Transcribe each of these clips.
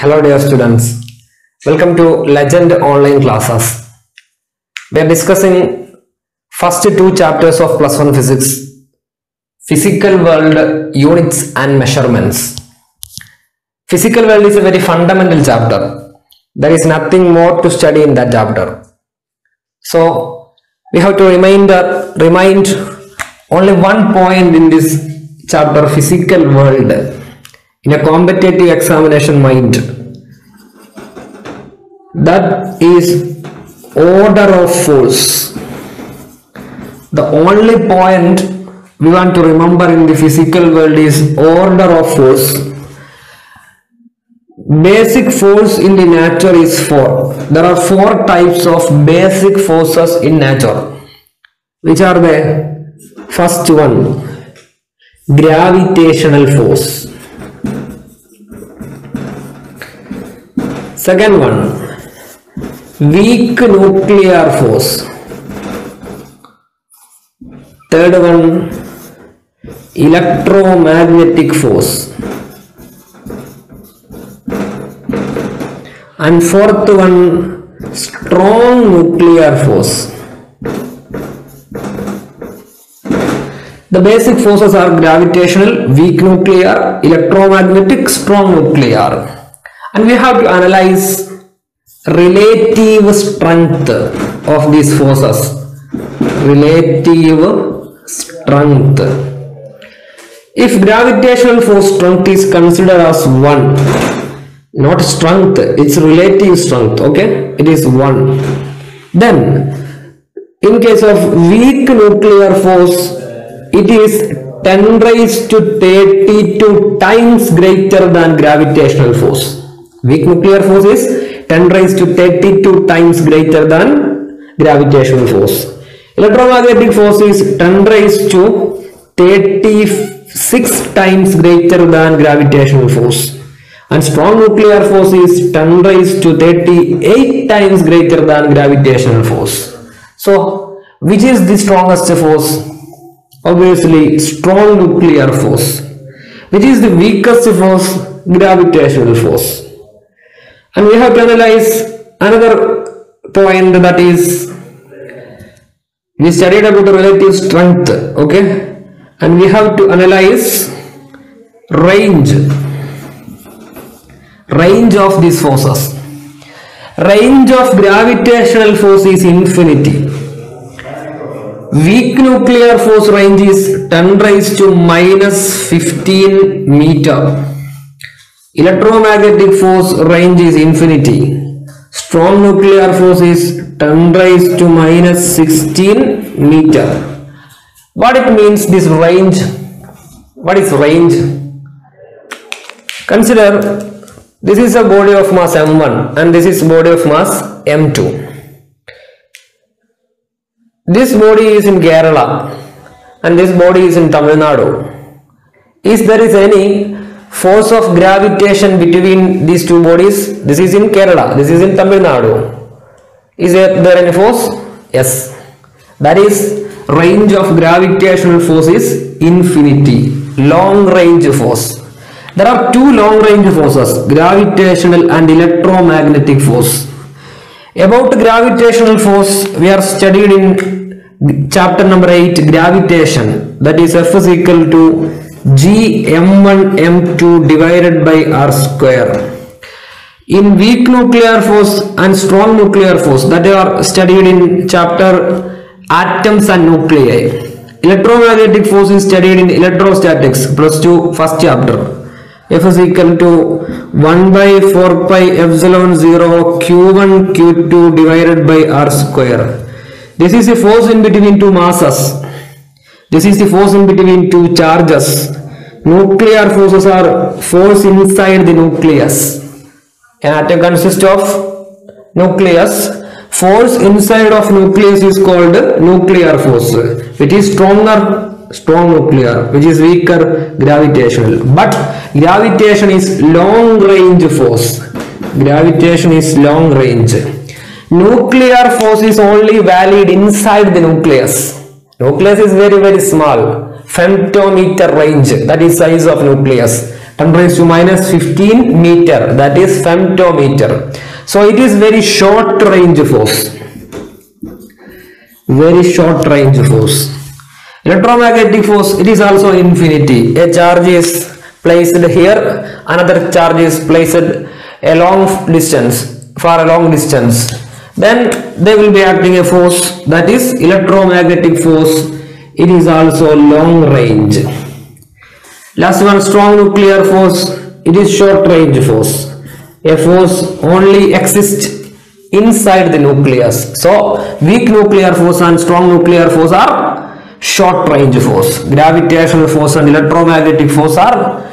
Hello dear students, welcome to Legend online classes. We are discussing first two chapters of plus 1 physics, physical world, units and measurements. Physical world is a very fundamental chapter. There is nothing more to study in that chapter. So we have to remind only one point in this chapter, physical world, in a competitive examination mind. That is order of force. The only point we want to remember in the physical world is order of force. Basic force in the nature is 4. There are 4 types of basic forces in nature. Which are the first one? Gravitational force. Second one, weak nuclear force. Third one, electromagnetic force. And fourth one, strong nuclear force. The basic forces are gravitational, weak nuclear, electromagnetic, strong nuclear. And we have to analyze relative strength of these forces. Relative strength. If gravitational force strength is considered as 1, not strength, it's relative strength, okay? It is 1. Then, in case of weak nuclear force, it is 10 raised to 32 times greater than gravitational force. Weak nuclear force is 10 raised to 32 times greater than gravitational force. Electromagnetic force is 10 raised to 36 times greater than gravitational force. And strong nuclear force is 10 raised to 38 times greater than gravitational force. So, which is the strongest force? Obviously, strong nuclear force. Which is the weakest force? Gravitational force. And we have to analyze another point, that is, we studied about the relative strength, okay? And we have to analyze range of these forces. Range of gravitational force is infinity. Weak nuclear force range is 10 raised to minus 15 meter. Electromagnetic force range is infinity. Strong nuclear force is 10 raised to minus 16 meter. What it means, this range? What is range? Consider this is a body of mass m1 and this is body of mass m2. This body is in Kerala and this body is in Tamil Nadu. Is there any force of gravitation between these two bodies? This is in Kerala, this is in Tamil Nadu. Is there any force? Yes. That is, range of gravitational force is infinity. Long range force. There are 2 long range forces, gravitational and electromagnetic force. About gravitational force, we are studied in chapter number 8, gravitation. That is F is equal to G m1 m2 divided by r square. In weak nuclear force and strong nuclear force, that are studied in chapter atoms and nuclei. Electromagnetic force is studied in electrostatics, plus 2 first chapter. F is equal to 1 by 4 pi epsilon 0 q1 q2 divided by r square. This is the force in between 2 masses. This is the force in between 2 charges. Nuclear forces are force inside the nucleus. An atom consists of nucleus. Force inside of nucleus is called nuclear force, which is stronger, strong nuclear, which is weaker, gravitational. But gravitation is long range force. Gravitation is long range. Nuclear force is only valid inside the nucleus. Nucleus is very small, femtometer range, that is size of nucleus. 10 raised to minus 15 meter, that is femtometer. So it is very short range force. Very short range force. Electromagnetic force, it is also infinity. A charge is placed here, another charge is placed a long distance, for a long distance. Then they will be acting a force, that is electromagnetic force. It is also long range. Last one, strong nuclear force. It is short range force. A force only exists inside the nucleus. So weak nuclear force and strong nuclear force are short range force. Gravitational force and electromagnetic force are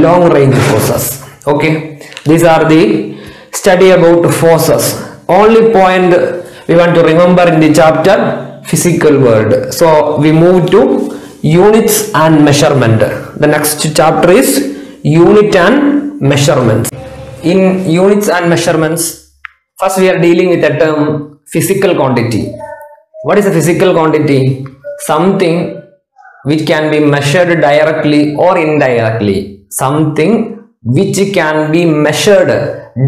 long range forces. Okay, these are the study about forces. Only point we want to remember in the chapter, physical world. So we move to units and measurement. The next chapter is unit and measurements. In units and measurements, first we are dealing with the term physical quantity. What is a physical quantity? Something which can be measured directly or indirectly. Something which can be measured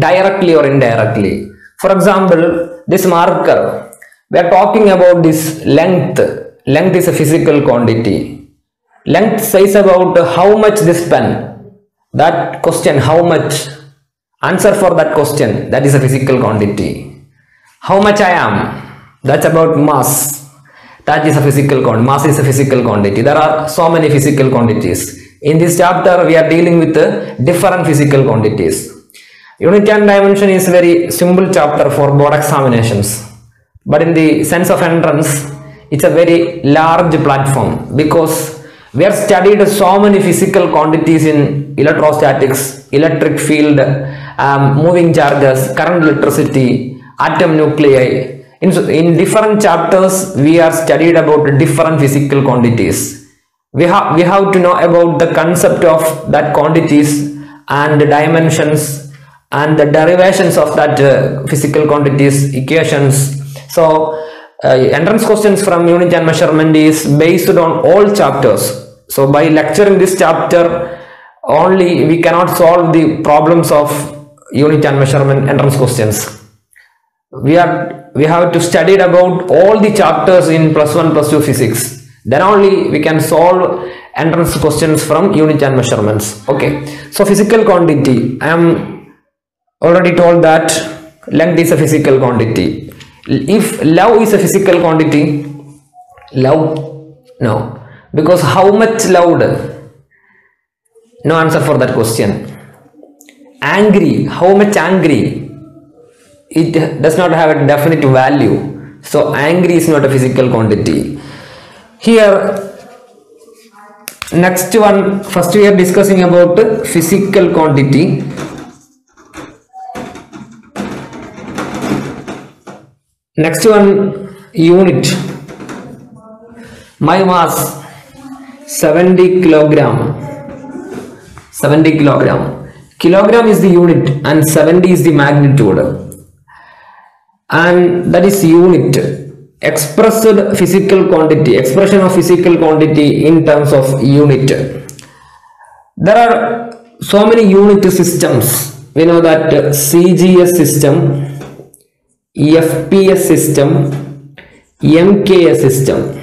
directly or indirectly. For example, this marker, we are talking about this length. Length is a physical quantity. Length says about how much this pen. That question, how much? Answer for that question, that is a physical quantity. How much I am? That's about mass. That is a physical quantity. Mass is a physical quantity. There are so many physical quantities. In this chapter, we are dealing with different physical quantities. Unit and dimension is a very simple chapter for board examinations. But in the sense of entrance, it's a very large platform because we have studied so many physical quantities in electrostatics, electric field, moving charges, current, electricity, atom nuclei. In different chapters, we are studied about different physical quantities. We have to know about the concept of that quantities and the dimensions and the derivations of that physical quantities, equations. So entrance questions from unit and measurement is based on all chapters. So by lecturing this chapter only, we cannot solve the problems of unit and measurement entrance questions. We have to study about all the chapters in +1, +2 physics. Then only we can solve entrance questions from unit and measurements. Okay. So physical quantity, I am already told that length is a physical quantity. If love is a physical quantity, love, no. Because how much loved? No answer for that question. Angry, how much angry? It does not have a definite value. So angry is not a physical quantity. Here, next one, first we are discussing about physical quantity. Next one, unit. My mass 70 kilogram. 70 kilogram. Kilogram is the unit and 70 is the magnitude. And that is unit. Expressed physical quantity, expression of physical quantity in terms of unit. There are so many unit systems. We know that CGS system, FPS system, MKS system.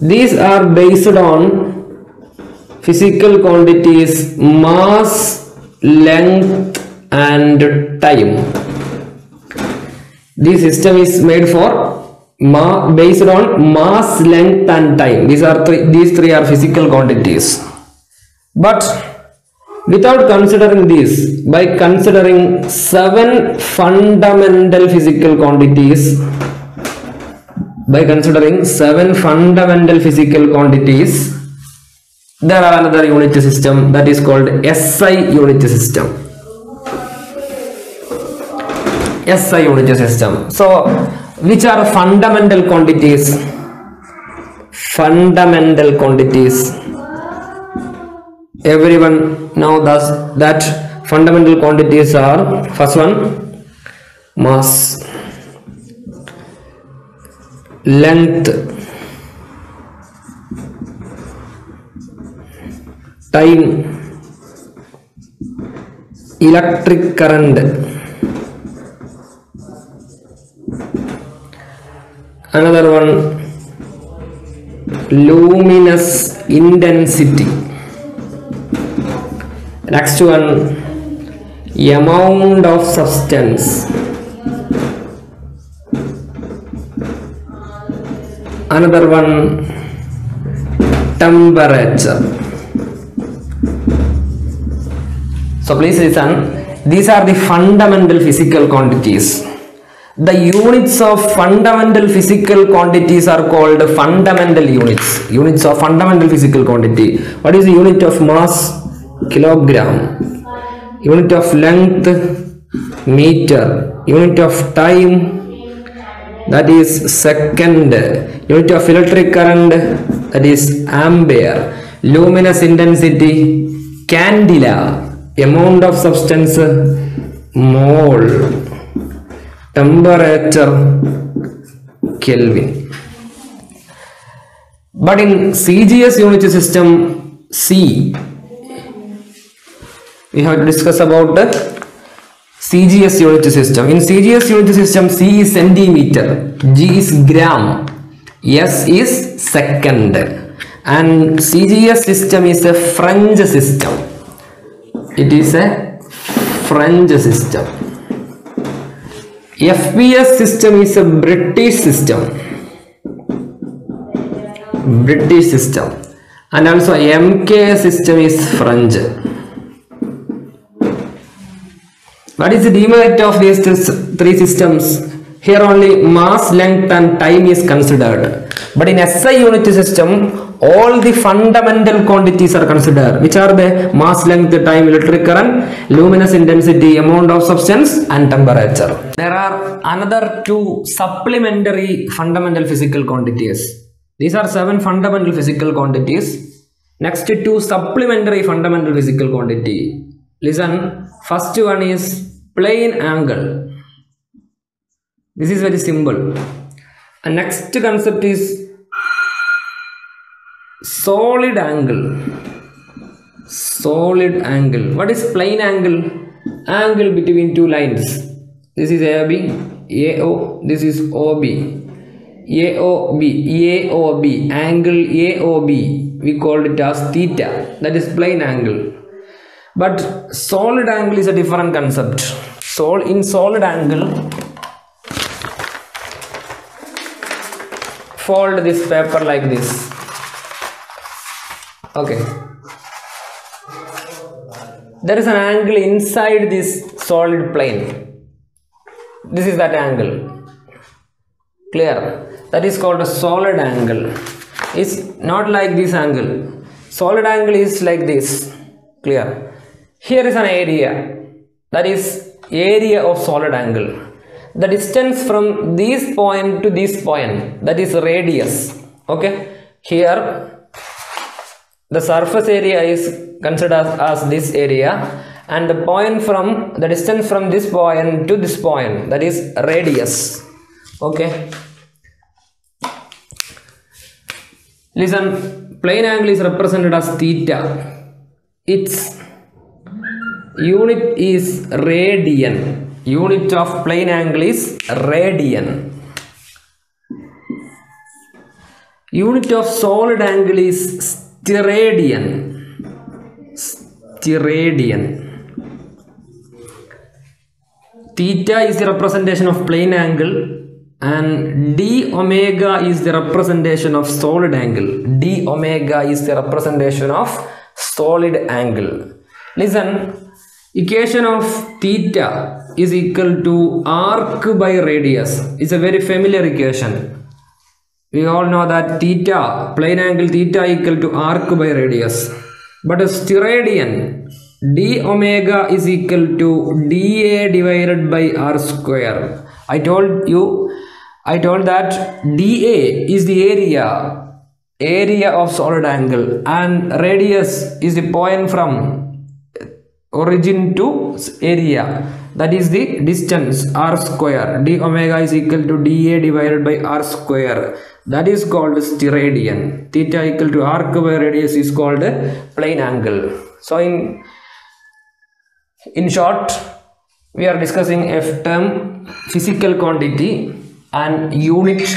These are based on physical quantities mass, length and time. This system is made for based on mass, length and time. These three are physical quantities. But without considering these, by considering 7 fundamental physical quantities, there are another unit system that is called SI unit system. SI unit system. So, which are fundamental quantities? Fundamental quantities. Everyone knows that fundamental quantities are, first one, mass, length, time, electric current, another one luminous intensity, next one amount of substance, another one temperature. So please listen, these are the fundamental physical quantities. The units of fundamental physical quantities are called fundamental units. Units of fundamental physical quantity. What is the unit of mass? Kilogram. Unit of length? Meter. Unit of time? That is second. Unit of electric current? That is ampere. Luminous intensity? Candela. Amount of substance? Mole. Temperature? Kelvin. But in CGS unit system C, we have to discuss about the CGS unit system. In CGS unit system, C is centimeter, G is gram, S is second, and CGS system is a French system. It is a French system. FPS system is a British system. British system. And also MK system is French. What is the demerit of these three systems? Here only mass, length and time is considered. But in SI unit system, all the fundamental quantities are considered. Which are the mass, length, time, electric current, luminous intensity, amount of substance and temperature. There are another two supplementary fundamental physical quantities. These are 7 fundamental physical quantities. Next, 2 supplementary fundamental physical quantity. Listen, first one is plane angle. This is very simple. And next concept is solid angle. Solid angle. What is plane angle? Angle between two lines. This is AB, AO, this is OB. AOB, AOB, angle AOB, we called it as theta. That is plane angle. But solid angle is a different concept. In solid angle, fold this paper like this. Okay. There is an angle inside this solid plane. This is that angle. Clear? That is called a solid angle. It's not like this angle. Solid angle is like this. Clear? Here is an area. That is area of solid angle. The distance from this point to this point, that is radius. Okay. Here the surface area is considered as this area, and the point from the distance from this point to this point, that is radius. Okay. Listen, plane angle is represented as theta. Its unit is radian. Unit of plane angle is radian. Unit of solid angle is steradian. Steradian. Theta is the representation of plane angle, and d omega is the representation of solid angle. D omega is the representation of solid angle. Listen, equation of theta is equal to arc by radius. It's a very familiar equation. We all know that theta, plane angle theta equal to arc by radius. But a steradian, d omega is equal to dA divided by r square. I told that dA is the area of solid angle, and radius is the point from origin to area. that is the distance r square. D omega is equal to dA divided by r square. That is called steradian. Theta equal to arc by radius is called plane angle. So in short, we are discussing a term physical quantity and unit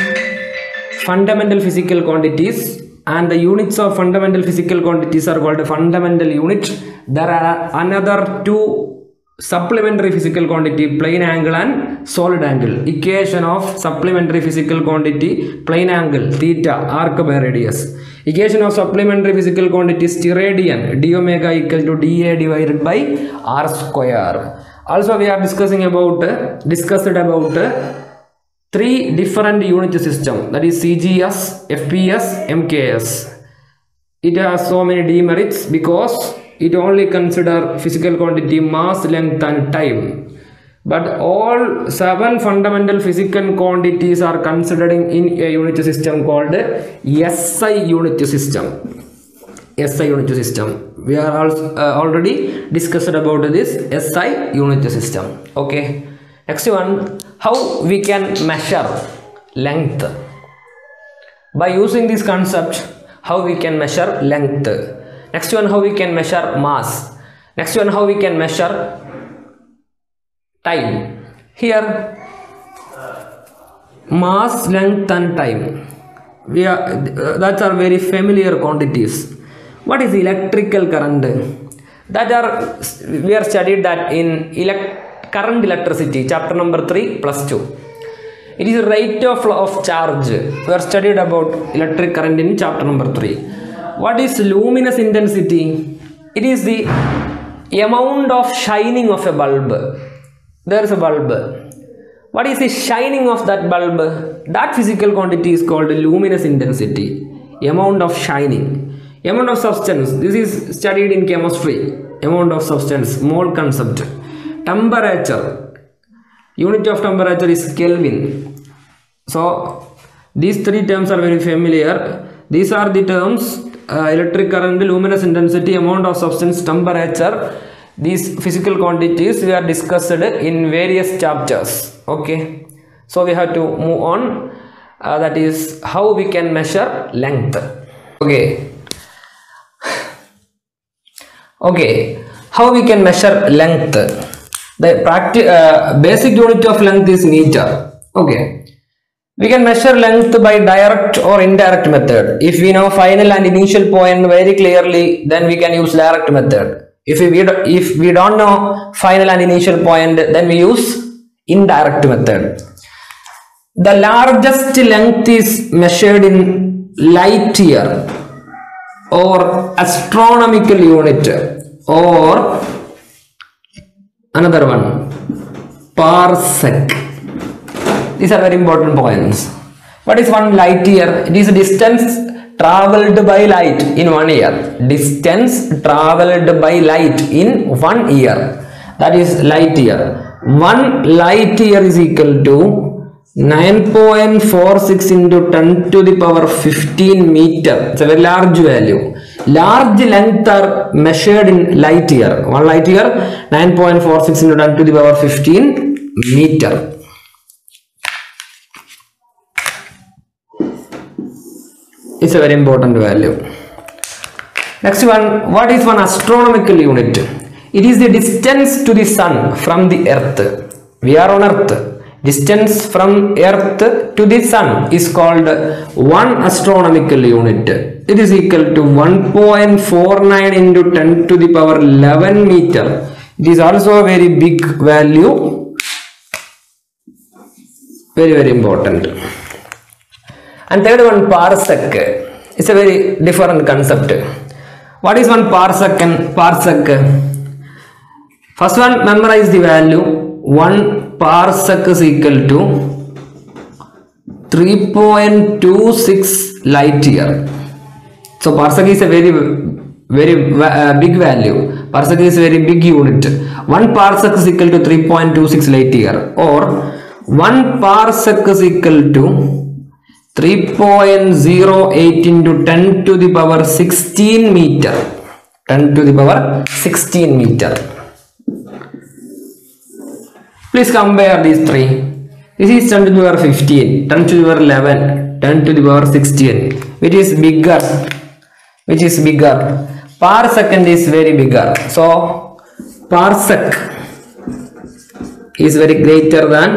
fundamental physical quantities, and the units of fundamental physical quantities are called fundamental unit. There are another two supplementary physical quantity, plane angle and solid angle. Equation of supplementary physical quantity, plane angle, theta, arc by radius. Equation of supplementary physical quantity, steradian, d omega equal to dA divided by r square. Also we are discussed about three different unit system, that is CGS, FPS, MKS. It has so many demerits because it only consider physical quantity, mass, length and time. But all 7 fundamental physical quantities are considered in a unit system called SI unit system. SI unit system. We are also already discussed about this SI unit system. Okay. Next one, how we can measure length. By using this concept, how we can measure length. Next one, how we can measure mass. Next one, how we can measure time. Here, mass, length and time. That are very familiar quantities. What is electrical current? We are studied that in current electricity, chapter number 3 plus 2. It is rate of flow of charge. We are studied about electric current in chapter number 3. What is luminous intensity? It is the amount of shining of a bulb. There is a bulb. What is the shining of that bulb? That physical quantity is called luminous intensity. Amount of shining. Amount of substance. This is studied in chemistry. Amount of substance, mole concept. Temperature. Unit of temperature is Kelvin. So these three terms are very familiar. These are the terms: electric current, luminous intensity, amount of substance, temperature. These physical quantities we are discussed in various chapters. Okay, so we have to move on. That is how we can measure length. Okay, how we can measure length? The basic unit of length is meter. Okay, we can measure length by direct or indirect method. If we know final and initial point very clearly, then we can use direct method. If we don't know final and initial point, then we use indirect method. The largest length is measured in light year or astronomical unit, or another one, parsec. These are very important points. What is one light year? It is distance traveled by light in 1 year. Distance traveled by light in 1 year. That is light year. 1 light year is equal to 9.46 into 10 to the power 15 meter. It's a very large value. Large length are measured in light year. 1 light year, 9.46 into 10 to the power 15 meter. It's a very important value. Next one, what is one astronomical unit? It is the distance to the sun from the earth. We are on earth. Distance from earth to the sun is called 1 astronomical unit. It is equal to 1.49 into 10 to the power 11 meter. It is also a very big value. Very, very important. And third one, parsec. It's a very different concept. What is one parsec and parsec? First one, memorize the value. 1 parsec is equal to 3.26 light year. So parsec is a very big value. Parsec is a very big unit. 1 parsec is equal to 3.26 light year, or 1 parsec is equal to 3.08 into 10 to the power 16 meter. 10 to the power 16 meter. Please compare these three. This is 10 to the power 15, 10 to the power 11, 10 to the power 16. Which is bigger? Which is bigger? Parsecond is very bigger. So parsec is very greater than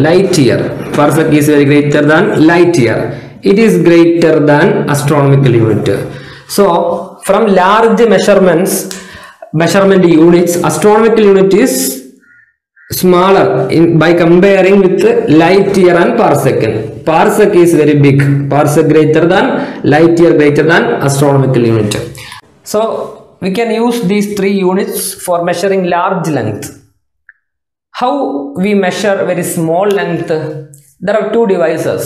light year. Parsec is very greater than light year. It is greater than astronomical unit. So from large measurement units, astronomical unit is smaller by comparing with light year and parsecond. Parsec is very big. Parsec greater than light year, greater than astronomical unit. So we can use these three units for measuring large length. How we measure very small length? There are two devices.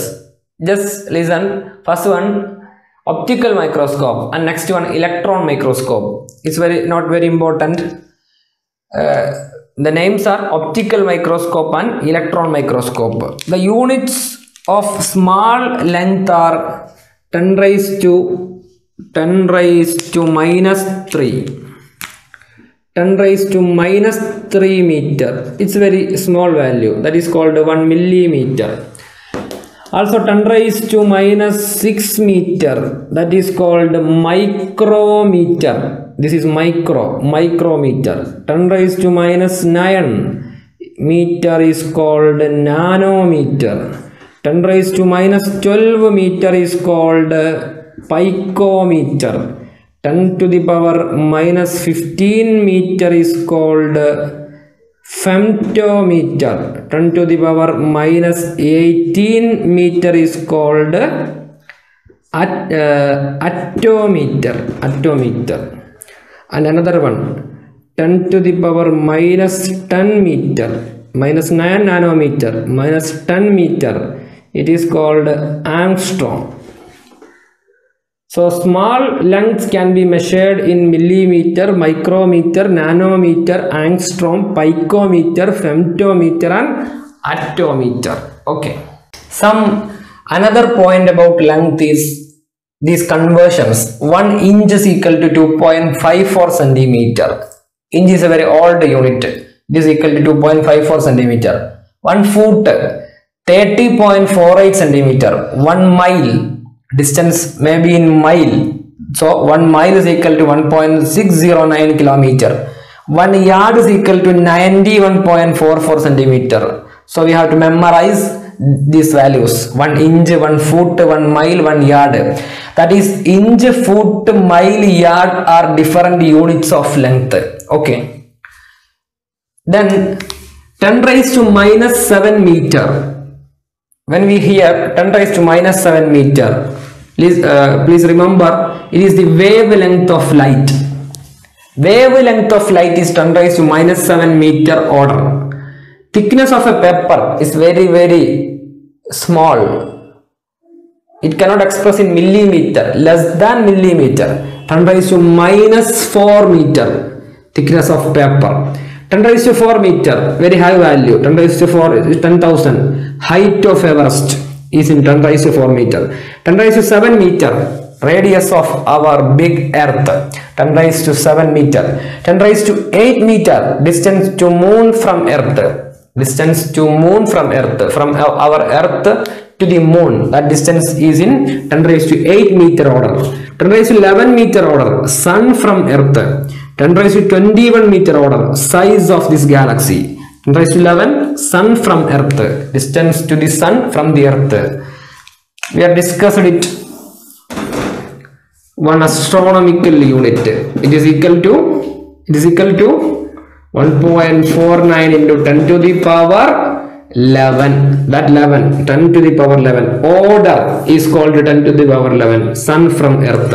Just listen. First one, optical microscope, and next one, electron microscope. It's not very important. The names are optical microscope and electron microscope. The units of small length are 10 raised to minus 3. 10 raised to minus 3 meter. It's very small value. That is called 1 millimeter. Also 10 raised to minus 6 meter. That is called micrometer. This is micrometer. 10 raised to minus 9 meter is called nanometer. 10 raised to minus 12 meter is called picometer. 10 to the power minus 15 meter is called femtometer. 10 to the power minus 18 meter is called atometer. And another one, 10 to the power minus 10 meter, minus 9 nanometer, minus 10 meter, it is called angstrom. So small lengths can be measured in millimeter, micrometer, nanometer, angstrom, picometer, femtometer and atometer. Okay. Another point about length is these conversions. 1 inch is equal to 2.54 centimeter. Inch is a very old unit. It is equal to 2.54 centimeter. 1 foot, 30.48 centimeter. 1 mile, distance may be in mile. So 1 mile is equal to 1.609 kilometer. 1 yard is equal to 91.44 centimeter. So we have to memorize these values: 1 inch, 1 foot, 1 mile, 1 yard. That is, inch, foot, mile, yard are different units of length. Okay. Then 10 raised to minus 7 meter. When we hear 10 raised to minus 7 meter, please remember, it is the wavelength of light. Wavelength of light is 10 raised to minus 7 meter order. Thickness of a paper is very small. It cannot express in millimeter, less than millimeter. 10 raised to minus 4 meter thickness of paper. 10 raised to 4 meter, very high value. 10 raised to 4 is 10,000. Height of Everest is in 10 raised to 4 meter. 10 raised to 7 meter, radius of our big earth. 10 raised to 7 meter. 10 raised to 8 meter, distance to moon from earth. Distance to moon from earth. From our earth to the moon, that distance is in 10 raised to 8 meter order. 10 raised to 11 meter order, sun from earth. 10 raised to 21 meter order, size of this galaxy. 10 raised to 11, sun from earth, distance to the sun from the earth. We have discussed it. One astronomical unit, it is equal to 1.49 into 10 to the power 11. That 11, 10 to the power 11. Order is called 10 to the power 11. Sun from earth.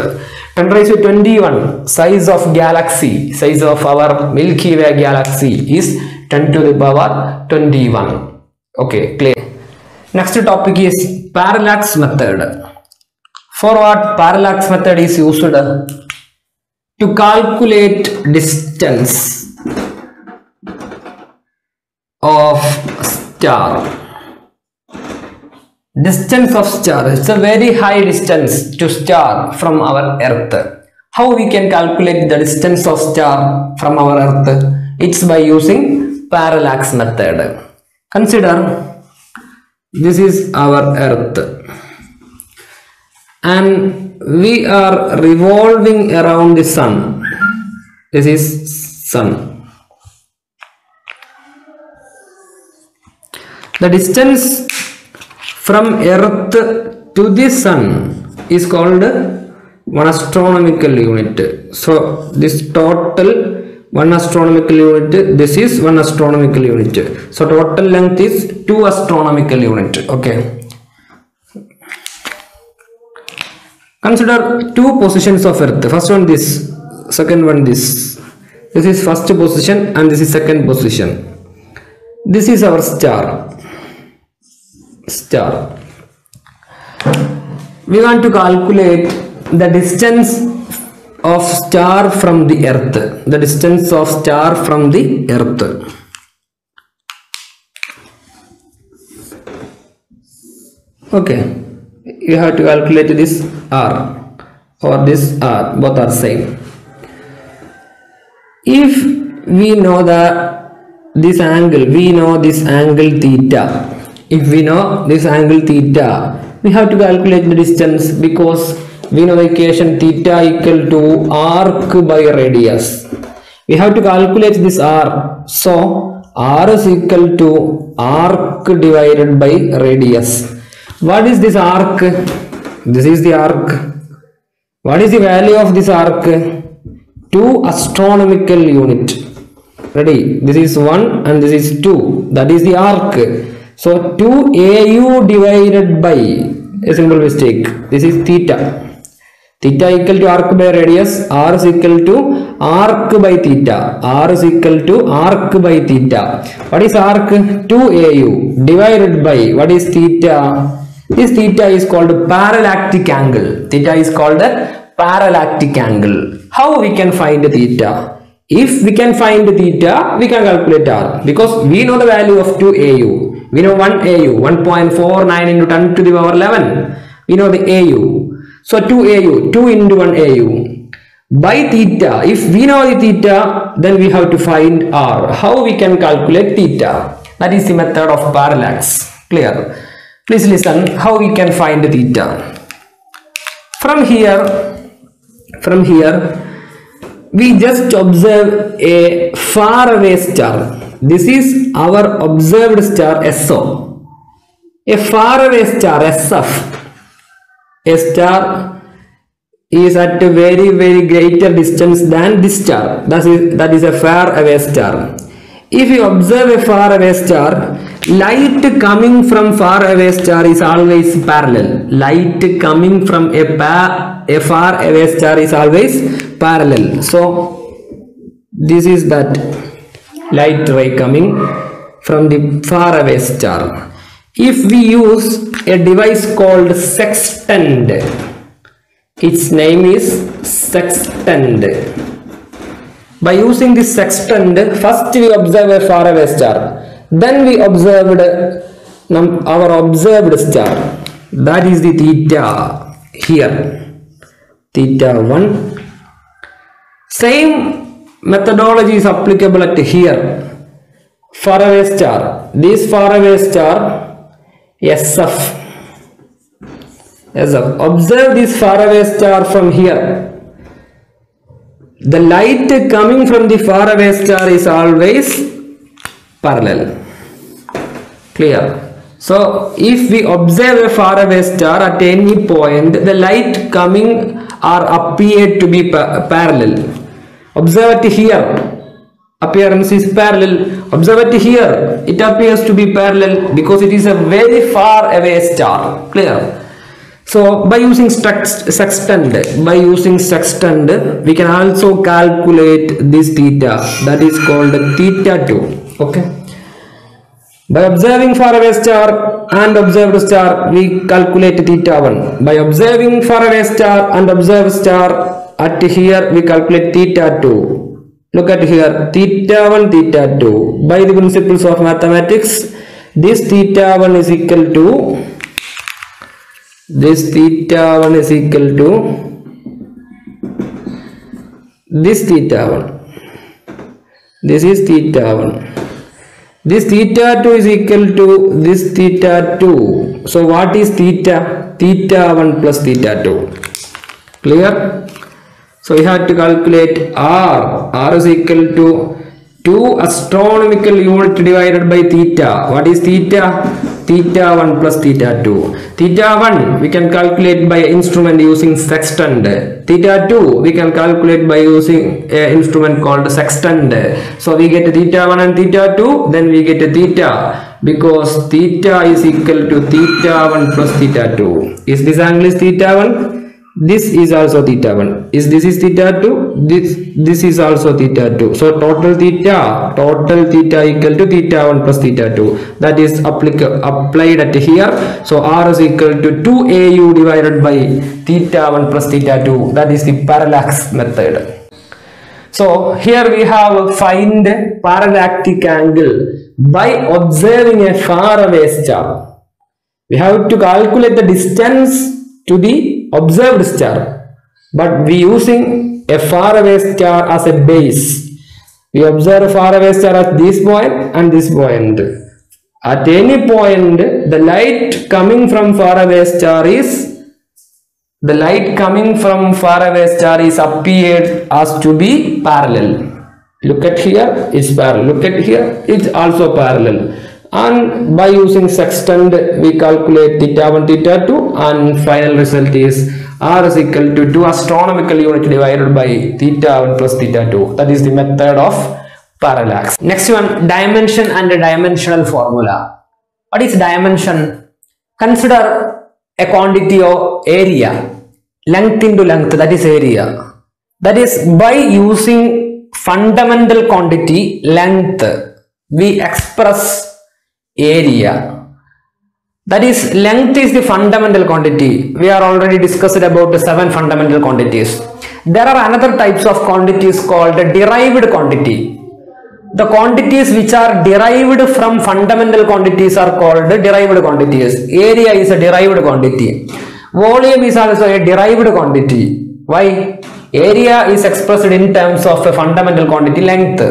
10 raised to 21. Size of galaxy, size of our Milky Way galaxy is 10 to the power 21. Okay, clear. Next topic is parallax method. For what parallax method is used? To calculate distance of star. Distance of star, it's a very high distance to star from our earth. How we can calculate the distance of star from our earth? It's by using parallax method. Consider this is our Earth and we are revolving around the sun. This is sun. The distance from Earth to the sun is called one astronomical unit. So this total one astronomical unit, this is one astronomical unit. So total length is 2 astronomical unit. Okay. Consider two positions of Earth. First one this, second one this. This is first position and this is second position. This is our star. Star. We want to calculate the distance of star from the Earth. The distance of star from the Earth. Okay. You have to calculate this R or this R. Both are same. If we know this angle, we know this angle theta. If we know this angle theta, we have to calculate the distance because we know the equation theta equal to arc by radius. We have to calculate this R. So R is equal to arc divided by radius. What is this arc? This is the arc. What is the value of this arc? 2 astronomical unit. Ready? This is 1 and this is 2. That is the arc. So 2 AU divided by a simple mistake. This is theta. Theta equal to arc by radius. R is equal to arc by theta. R is equal to arc by theta. What is arc? 2 AU divided by what is theta? This theta is called parallactic angle. Theta is called a parallactic angle. How we can find theta? If we can find theta, we can calculate R because we know the value of 2 AU. We know 1 AU, 1.49 into 10 to the power 11. We know the AU. So 2 AU, 2 into 1 AU. By theta, if we know the theta, then we have to find R. How we can calculate theta? That is the method of parallax. Clear? Please listen how we can find theta. From here, we just observe a far away star. This is our observed star SO. A far away star SF. A star is at a very greater distance than this star. That is a far away star. If you observe a far away star, light coming from far away star is always parallel. Light coming from a far away star is always parallel. So this is that light ray coming from the far away star. If we use a device called sextant, its name is sextant. By using this sextant, first we observe a far away star, then we observed our observed star. That is the theta here, theta 1. Same methodology is applicable at here. Far away star, this far away star SF. Observe this far away star from here. The light coming from the far away star is always parallel. Clear? So if we observe a far away star at any point, the light coming are appeared to be parallel. Observe it here. Appearance is parallel. Observe it here. It appears to be parallel because it is a very far away star. Clear? So by using sextant, we can also calculate this theta. That is called theta 2. Okay. By observing far away star and observed star, we calculate theta 1. By observing far away star and observed star at here, we calculate theta 2. Look at here, theta 1, theta 2. By the principles of mathematics, this theta 1 is equal to this theta 1 is equal to this theta 1. This is theta 1. This theta 2 is equal to this theta 2. So what is theta? Theta 1 plus theta 2. Clear? So we have to calculate R. R is equal to 2 astronomical unit divided by theta. What is theta? Theta 1 plus theta 2. Theta 1 we can calculate by instrument using sextant. Theta 2 we can calculate by using an instrument called sextant. So we get theta 1 and theta 2, then we get theta, because theta is equal to theta 1 plus theta 2. Is this angle is theta 1? This is also theta 1. Is this is theta 2? This is also theta 2. So total theta equal to theta 1 plus theta 2. That is applied at here. So R is equal to 2AU divided by theta 1 plus theta 2. That is the parallax method. So here we have find parallactic angle by observing a faraway star. We have to calculate the distance to the observed star, but we using a faraway star as a base. We observe a faraway star at this point and this point. At any point, the light coming from faraway star is appeared as to be parallel. Look at here, it's parallel. Look at here, it's also parallel. And by using sextant we calculate theta 1 theta 2, and final result is R is equal to 2 astronomical unit divided by theta 1 plus theta 2. That is the method of parallax. Next one, dimension and dimensional formula. What is dimension? Consider a quantity of area, length into length, that is area. That is, by using fundamental quantity length we express area. That is, length is the fundamental quantity. We are already discussed about the 7 fundamental quantities. There are another types of quantities called derived quantity. The quantities which are derived from fundamental quantities are called derived quantities. Area is a derived quantity. Volume is also a derived quantity. Why? Area is expressed in terms of a fundamental quantity length.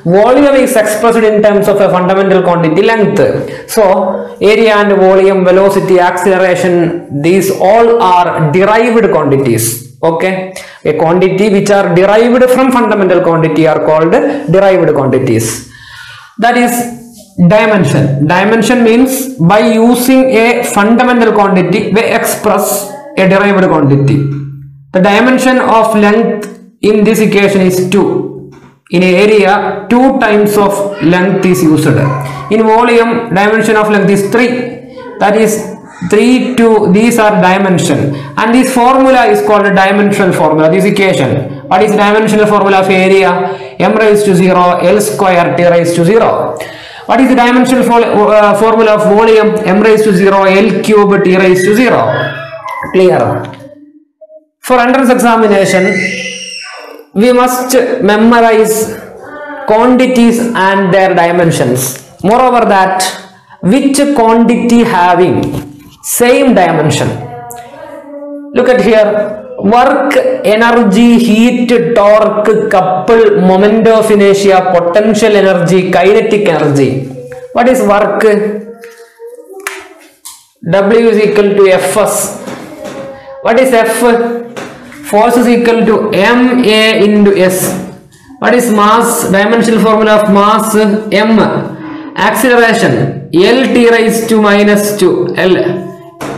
Volume is expressed in terms of a fundamental quantity length. So area and volume, velocity, acceleration, these all are derived quantities. Okay, a quantity which are derived from fundamental quantity are called derived quantities. That is dimension. Dimension means by using a fundamental quantity we express a derived quantity. The dimension of length in this equation is 2. In area, 2 times of length is used. In volume, dimension of length is 3. That is 3, 2. These are dimension. And this formula is called a dimensional formula. This equation. What is dimensional formula of area? M raised to 0, L square, T raised to 0. What is the dimensional formula of volume? M raised to 0, L cube, T raised to 0. Clear? For entrance examination, we must memorize quantities and their dimensions. Moreover that, which quantity having same dimension. Look at here. Work, energy, heat, torque, couple, moment of inertia, potential energy, kinetic energy. What is work? W is equal to Fs. What is F? Force is equal to ma into s. What is mass? Dimensional formula of mass m. Acceleration lt raised to minus 2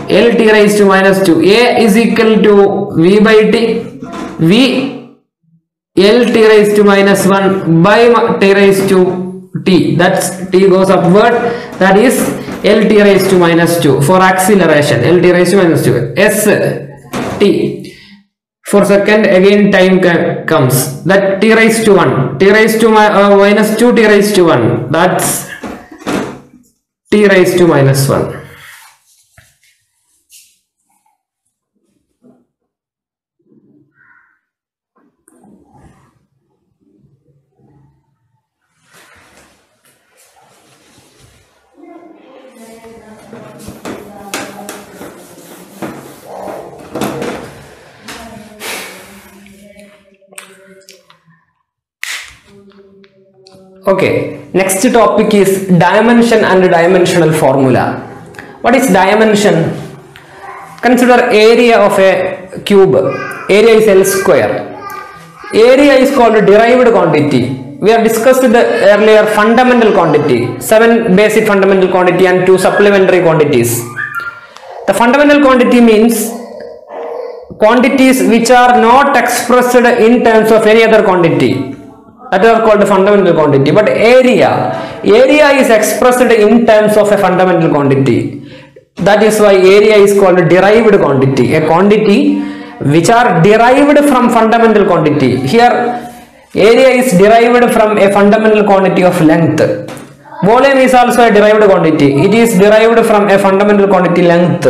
lt raised to minus 2. A is equal to v by t. V lt raised to minus 1 by t raised to t. That's t goes upward. That is lt raised to minus 2 for acceleration. Lt raised to minus 2. S t. For second again time comes, that t raised to 1, t raised to minus 2, t raised to 1, that's t raised to minus 1. Okay, next topic is dimension and dimensional formula. What is dimension? Consider area of a cube. Area is L square. Area is called derived quantity. We have discussed the earlier fundamental quantity, 7 basic fundamental quantity and 2 supplementary quantities. The fundamental quantity means quantities which are not expressed in terms of any other quantity. That are called fundamental quantity. But area is expressed in terms of a fundamental quantity. That is why area is called derived quantity. A quantity which are derived from fundamental quantity. Here area is derived from a fundamental quantity of length. Volume is also a derived quantity. It is derived from a fundamental quantity length.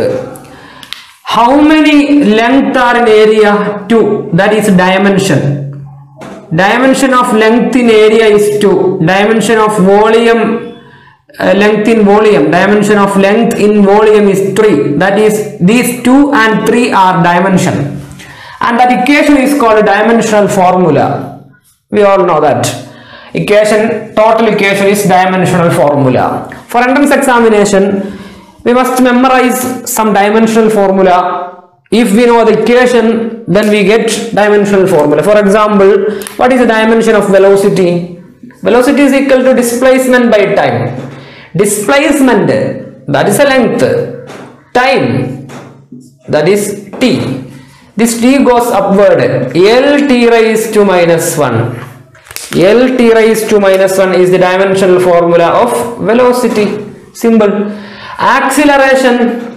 How many length are in area? 2. That is dimension. Dimension of length in area is 2. Dimension of volume, length in volume. Dimension of length in volume is 3. That is, these 2 and 3 are dimension. And that equation is called dimensional formula. We all know that. Total equation is dimensional formula. For entrance examination, we must memorize some dimensional formula. If we know the equation, then we get dimensional formula. For example, what is the dimension of velocity? Velocity is equal to displacement by time. Displacement, that is a length. Time, that is t. This t goes upward. L t raised to minus 1. L t raised to minus 1 is the dimensional formula of velocity. Simple. Acceleration,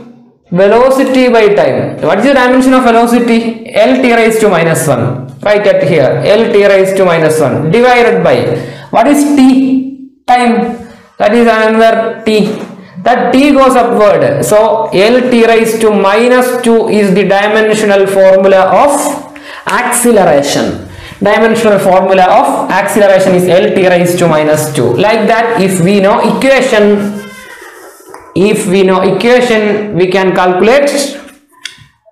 velocity by time. What is the dimension of velocity? L t raised to minus 1. Write it here. L t raised to minus 1 divided by, what is t? Time. That is another t. That t goes upward. So L t raised to minus 2 is the dimensional formula of acceleration. Dimensional formula of acceleration is L t raised to minus 2. Like that, if we know equation, we can calculate,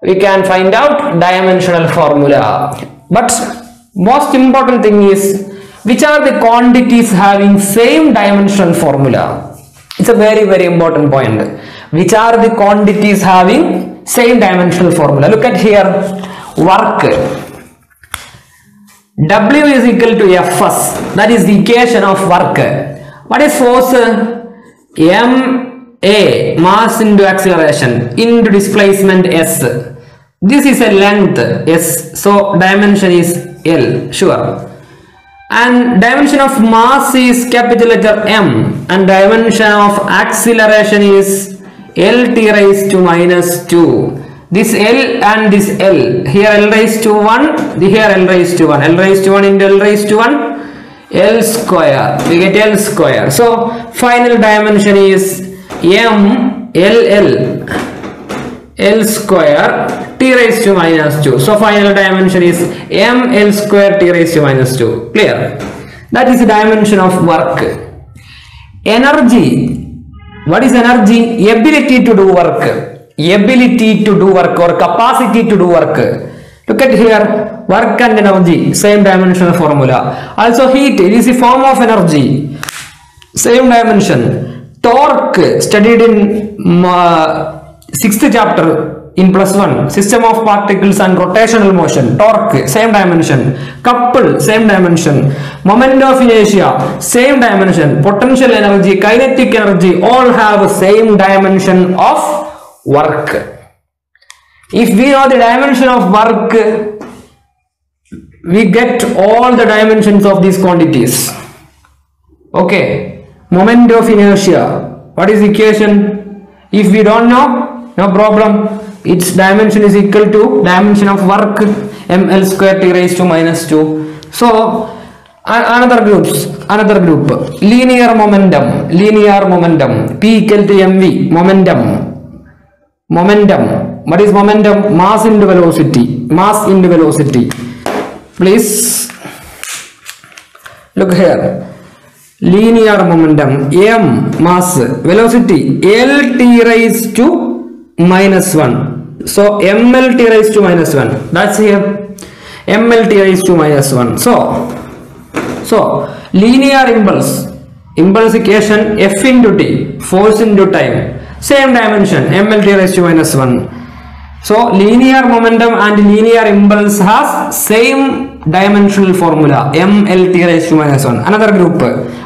we can find out dimensional formula. But most important thing is, which are the quantities having same dimensional formula? It's a very, very important point. Which are the quantities having same dimensional formula? Look at here, work. W is equal to Fs. That is the equation of work. What is force? Ma, mass into acceleration, into displacement S. This is a length S. So dimension is L. Sure. And dimension of mass is capital letter M. And dimension of acceleration is L t raised to minus 2. This L and this L. Here L raised to 1. Here L raised to 1. L raised to 1 into L raised to 1. L square. We get L square. So final dimension is M L L square t raised to minus 2. So final dimension is M L square t raised to minus 2. Clear? That is the dimension of work. Energy. What is energy? Ability to do work. Ability to do work or capacity to do work. Look at here, work and energy, same dimensional formula. Also heat, it is a form of energy, same dimension. Torque, studied in 6th chapter in +1, system of particles and rotational motion. Torque, same dimension. Couple, same dimension. Moment of inertia, same dimension. Potential energy, kinetic energy, all have same dimension of work. If we know the dimension of work, we get all the dimensions of these quantities. Okay, moment of inertia, what is the equation? If we don't know, no problem, its dimension is equal to dimension of work, ml square t raised to minus 2. So another group, linear momentum, p equal to mv, momentum. What is momentum? Mass into velocity. Please look here. Linear momentum, m, mass, velocity, L t raised to minus 1. So ml t raised to minus 1. That's here. ml t raised to minus 1. So Linear impulse equation F into T, force into time, same dimension, mLT raised to minus 1. So linear momentum and linear impulse has same dimensional formula, mLT raised to minus 1. Another group,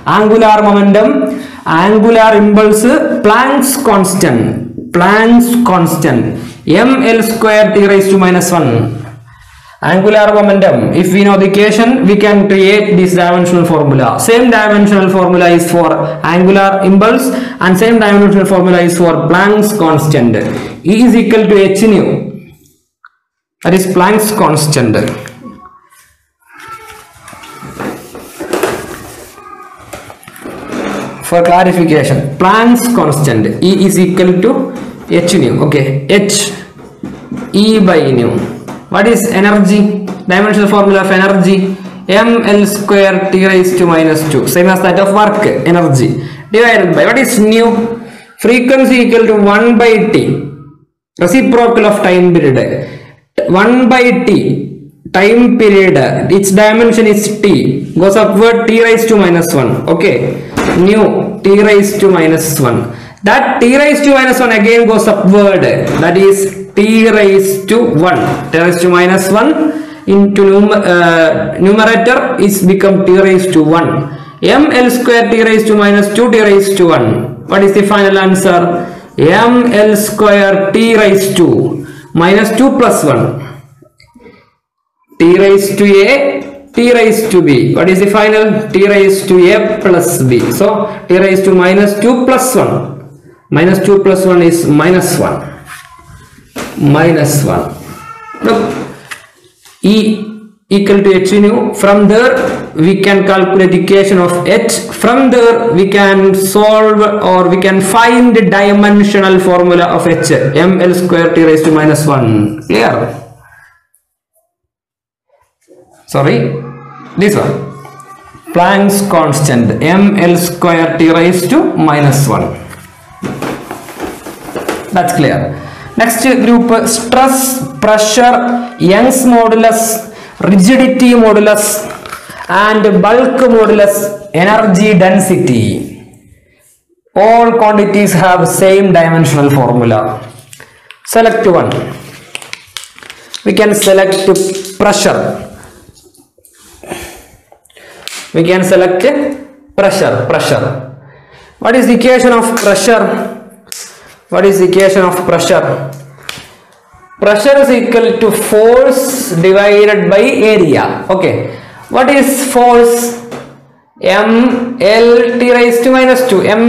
angular momentum, angular impulse, Planck's constant, mL square T raised to minus 1. Angular momentum, if we know the equation, we can create this dimensional formula. Same dimensional formula is for angular impulse and same dimensional formula is for Planck's constant. E is equal to h nu, that is Planck's constant. For clarification, Planck's constant, E is equal to h nu, okay, h E by nu. What is energy? Dimensional formula of energy, mL square T raised to minus 2, same as that of work, energy, divided by, what is nu? Frequency equal to 1 by T, reciprocal of time period, 1 by T, time period, its dimension is T, goes upward, T raised to minus 1, okay, nu, T raised to minus 1, that T raised to minus 1 again goes upward, that is T raised to 1, T raised to minus 1 into numerator is become T raised to 1, mL square T raised to minus 2, T raised to 1. What is the final answer? mL square T raised to minus 2 plus 1, T raised to A, T raised to B. What is the final? T raised to A plus B. So T raised to minus 2 plus 1, minus 2 plus 1 is minus 1. Minus 1. Look, E equal to h nu. From there we can calculate the equation of h. From there we can solve or we can find the dimensional formula of h, mL square T raised to minus 1. Clear? Sorry, this one, Planck's constant, mL square T raised to minus 1. That's clear. Next group, stress, pressure, Young's modulus, rigidity modulus and bulk modulus, energy density. All quantities have same dimensional formula. Select one. We can select pressure. We can select pressure. What is the equation of pressure? What is the equation of pressure? Pressure is equal to force divided by area. Okay. What is force? mL T raised to minus 2. L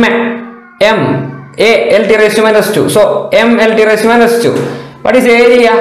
T raised to minus 2. So mL T raised to minus 2. What is area?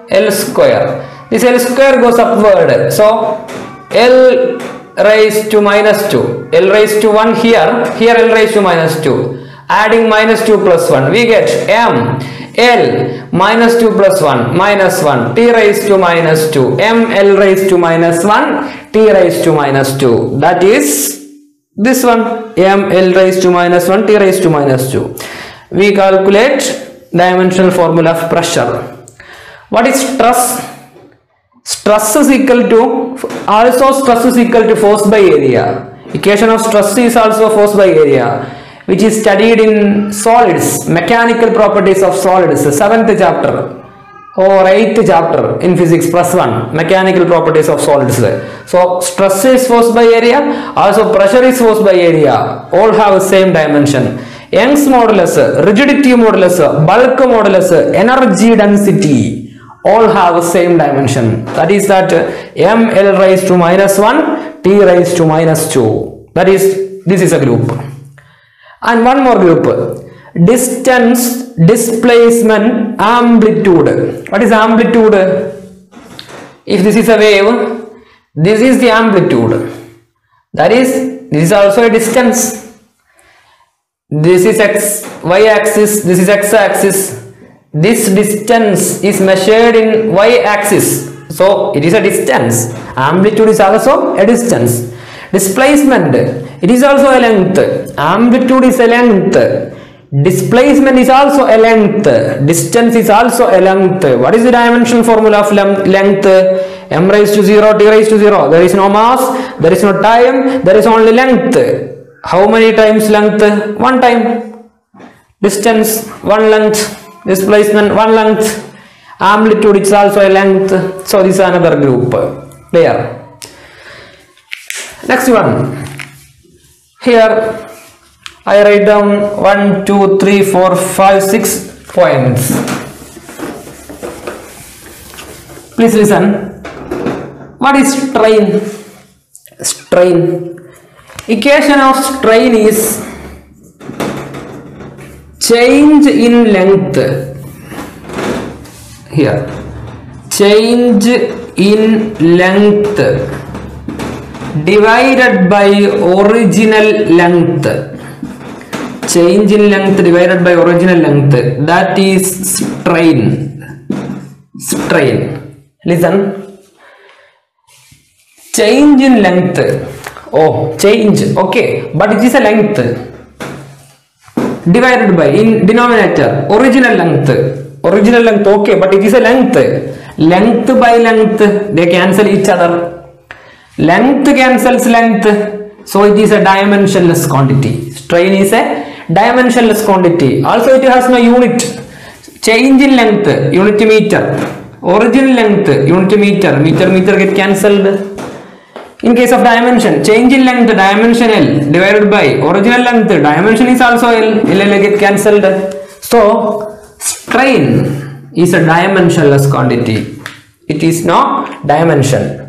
L square. This L square goes upward. So L raised to minus 2. L raised to 1 here. Here L raised to minus 2. Adding minus 2 plus 1, we get m L minus 2 plus 1 minus 1 T raised to minus 2, m L raised to minus 1 T raised to minus 2. That is this one, m L raised to minus 1 T raised to minus 2. We calculate dimensional formula of pressure. What is stress? Stress is equal to force by area. Equation of stress is also force by area, which is studied in solids, mechanical properties of solids, 7th chapter or 8th chapter in physics +1, mechanical properties of solids. So stress is force by area, also pressure is force by area, all have same dimension. Young's modulus, rigidity modulus, bulk modulus, energy density, all have same dimension. That is that mL raised to minus 1, T raised to minus 2. That is, this is a group. And one more group, distance, displacement, amplitude. What is amplitude? If this is a wave, this is the amplitude. That is, this is also a distance. This is y axis, this is x axis. This distance is measured in y axis. So it is a distance. Amplitude is also a distance. Displacement, it is also a length. Amplitude is a length. Displacement is also a length. Distance is also a length. What is the dimensional formula of length? M raised to 0, T raised to 0. There is no mass, there is no time, there is only length. How many times length? One time. Distance, one length. Displacement, one length. Amplitude is also a length. So this is another group. Clear? Next one. Here I write down 1, 2, 3, 4, 5, 6 points. Please listen. What is strain? Strain. Equation of strain is change in length. Here. Change in length divided by original length. Change in length divided by original length, that is strain. Strain. Listen. Change in length. Oh, change. Okay, but it is a length. Divided by, in denominator, original length. Original length, okay, but it is a length. Length by length, they cancel each other. Length cancels length. So it is a dimensionless quantity. Strain is a dimensionless quantity. Also it has no unit. Change in length, unit meter. Original length, unit meter. Meter get cancelled. In case of dimension, change in length, dimension L divided by original length, dimension is also L. L get cancelled. So strain is a dimensionless quantity. It is no dimension.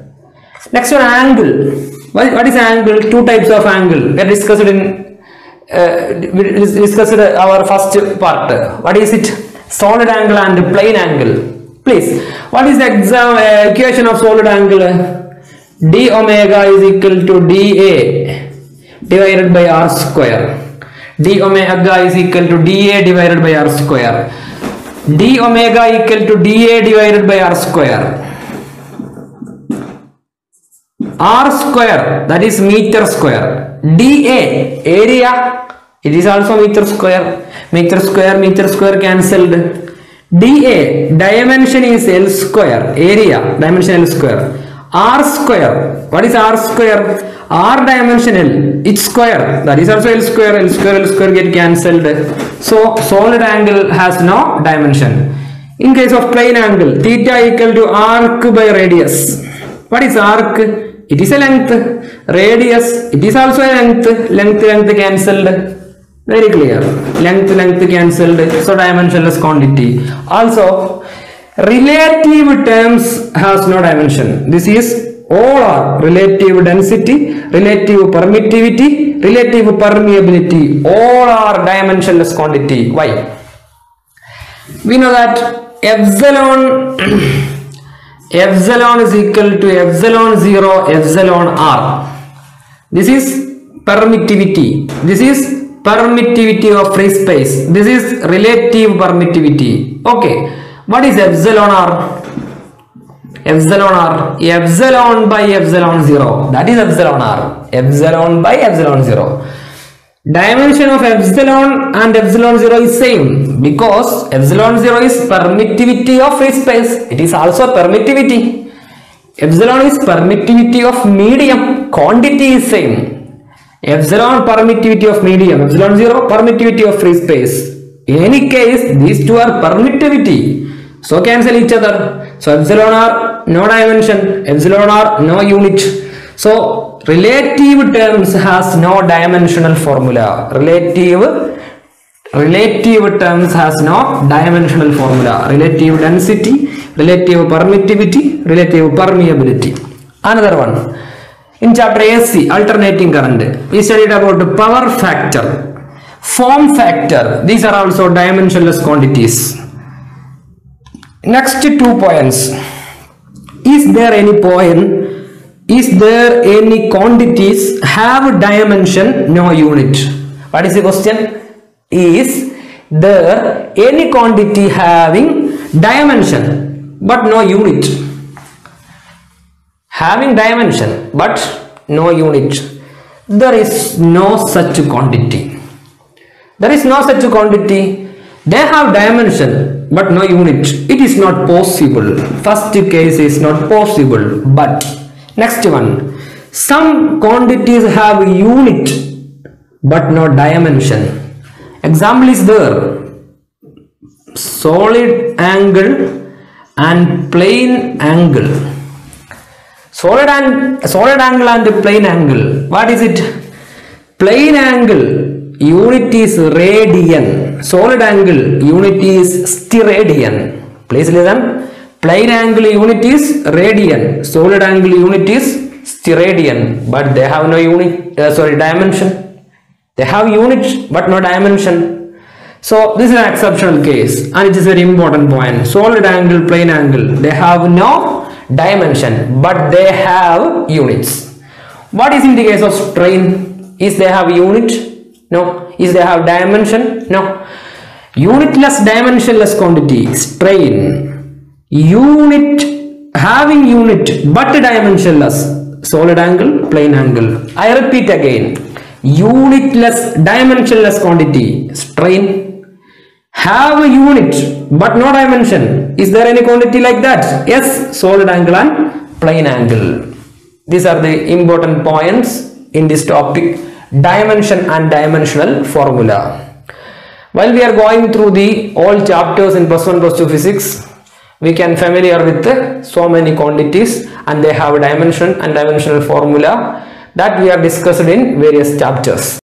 Next one, angle. What is angle? Two types of angle. We discussed in our first part. What is it? Solid angle and plane angle. Please, what is the equation of solid angle? D omega is equal to dA divided by r square. D omega is equal to dA divided by r square. D omega equal to dA divided by r square. R square, that is meter square. dA, area, it is also meter square. Meter square cancelled. dA, dimension is L square, area, dimension L square. R square, what is R square? R dimension L, its square, that is also L square. L square get cancelled. So solid angle has no dimension. In case of plane angle, theta equal to arc by radius. What is arc? It is a length. Radius, it is also a length. Length cancelled. Very clear. Length cancelled. So dimensionless quantity. Also, relative terms has no dimension. This is all are relative density, relative permittivity, relative permeability. All are dimensionless quantity. Why? We know that epsilon is equal to epsilon 0 epsilon r. This is permittivity. This is permittivity of free space. This is relative permittivity. Okay. What is epsilon r? Epsilon r. Epsilon by epsilon 0. That is epsilon r. Epsilon by epsilon 0. Dimension of epsilon and epsilon 0 is same because epsilon 0 is permittivity of free space. It is also permittivity. Epsilon is permittivity of medium. Quantity is same. Epsilon permittivity of medium. Epsilon 0 permittivity of free space. In any case, these two are permittivity. So cancel each other. So epsilon r no dimension. Epsilon r no unit. So relative terms has no dimensional formula. Relative terms has no dimensional formula. Relative density, relative permittivity, relative permeability. Another one. In chapter AC, alternating current, we studied about power factor, form factor. These are also dimensionless quantities. Next 2 points. Is there any point? Is there any quantities have dimension, no unit? What is the question? Is there any quantity having dimension but no unit? Having dimension but no unit. There is no such quantity. There is no such quantity. They have dimension but no unit. It is not possible. First case is not possible. But next one, some quantities have unit but no dimension. Example is there. Solid angle and plane angle. Solid angle and plane angle. What is it? Plane angle unit is radian. Solid angle unit is steradian. Please listen. Plane angle unit is radian. Solid angle unit is steradian. But they have no unit. Dimension. They have unit but no dimension. So this is an exceptional case, and it is very important point. Solid angle, plane angle, they have no dimension but they have units. What is in the case of strain? Is they have unit? No. Is they have dimension? No. Unitless dimensionless quantity, strain. Unit, having unit but dimensionless, solid angle, plane angle. I repeat again. Unitless dimensionless quantity, strain. Have a unit but no dimension. Is there any quantity like that? Yes, solid angle and plane angle. These are the important points in this topic, dimension and dimensional formula. While we are going through the all chapters in +1 +2 physics, we can familiar with so many quantities, and they have a dimension and dimensional formula that we have discussed in various chapters.